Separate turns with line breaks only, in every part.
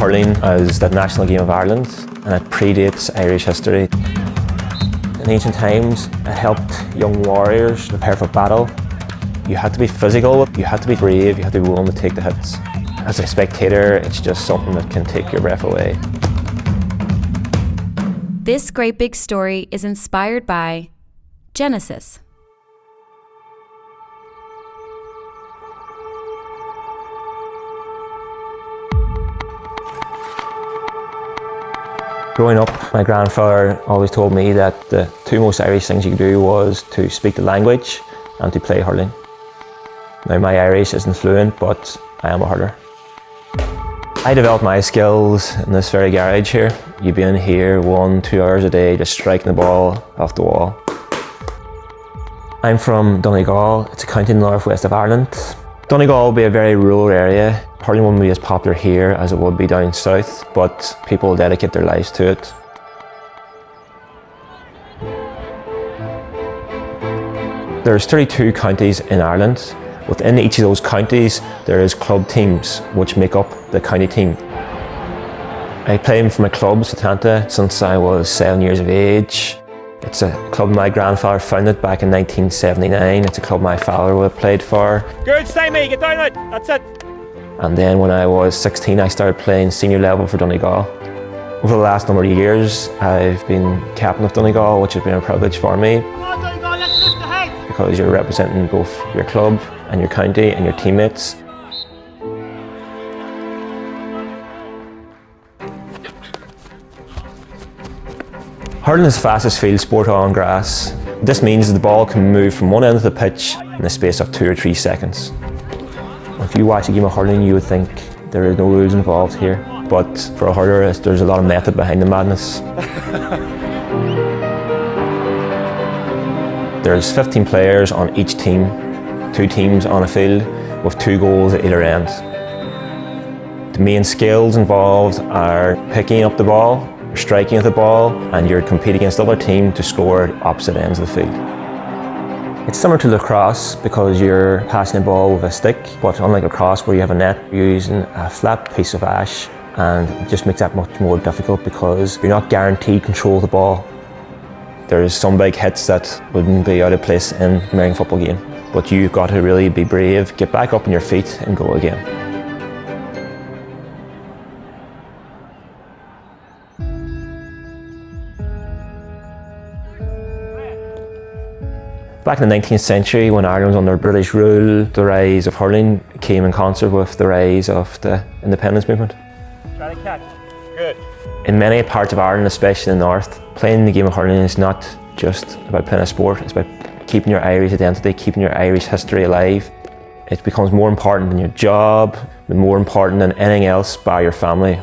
hurling as the national game of Ireland, and it predates Irish history. In ancient times, it helped young warriors prepare for battle. You had to be physical, you had to be brave, you had to be willing to take the hits. As a spectator, it's just something that can take your breath away.
This great big story is inspired by Genesis.
Growing up, my grandfather always told me that the two most Irish things you could do was to speak the language and to play hurling. Now, my Irish isn't fluent, but I am a hurler. I developed my skills in this very garage here. You'd be in here 1-2 hours a day just striking the ball off the wall. I'm from Donegal. It's a county in the northwest of Ireland. Donegal will be a very rural area. Hurling wouldn't be as popular here as it would be down south, but people dedicate their lives to it. There's 32 counties in Ireland. Within each of those counties, there is club teams which make up the county team. I played for my club, Satanta, since I was 7 years of age. It's a club my grandfather founded back in 1979. It's a club my father would have played for.
Good, stay me, get down it, that's it.
And then when I was 16, I started playing senior level for Donegal. Over the last number of years, I've been captain of Donegal, which has been a privilege for me.
Come on, Donegal, let's lift the heads.
Because you're representing both your club and your county and your teammates. Hurling is the fastest field sport on grass. This means the ball can move from one end of the pitch in the space of 2 or 3 seconds. If you watch a game of hurling, you would think there are no rules involved here. But for a hurler, there's a lot of method behind the madness. There's 15 players on each team, 2 teams on a field with 2 goals at either end. The main skills involved are picking up the ball, striking at the ball, and you're competing against the other team to score at opposite ends of the field. It's similar to lacrosse because you're passing the ball with a stick, but unlike lacrosse where you have a net, you're using a flat piece of ash, and it just makes that much more difficult because you're not guaranteed control of the ball. There's some big hits that wouldn't be out of place in an American football game, but you've got to really be brave, get back up on your feet and go again. Back in the 19th century, when Ireland was under British rule, the rise of hurling came in concert with the rise of the independence movement.
Try to catch. Good.
In many parts of Ireland, especially in the north, playing the game of hurling is not just about playing a sport, it's about keeping your Irish identity, keeping your Irish history alive. It becomes more important than your job, more important than anything else by your family.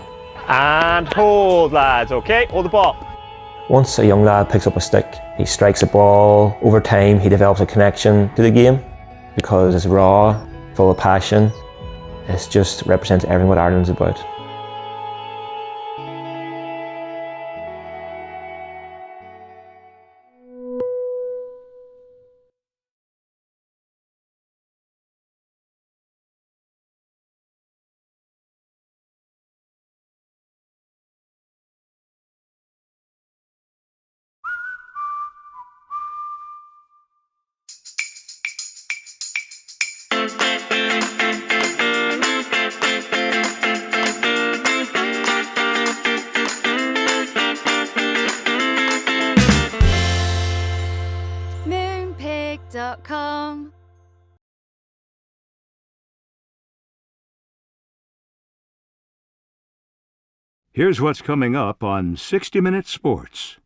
And hold, lads, okay? Hold the ball.
Once a young lad picks up a stick, he strikes a ball. Over time, he develops a connection to the game because it's raw, full of passion. It just represents everything what Ireland's about.
Moonpig.com.
Here's what's coming up on 60 Minutes Sports.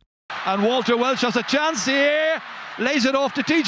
And Walter Welsh has a chance here, lays it off to TJ.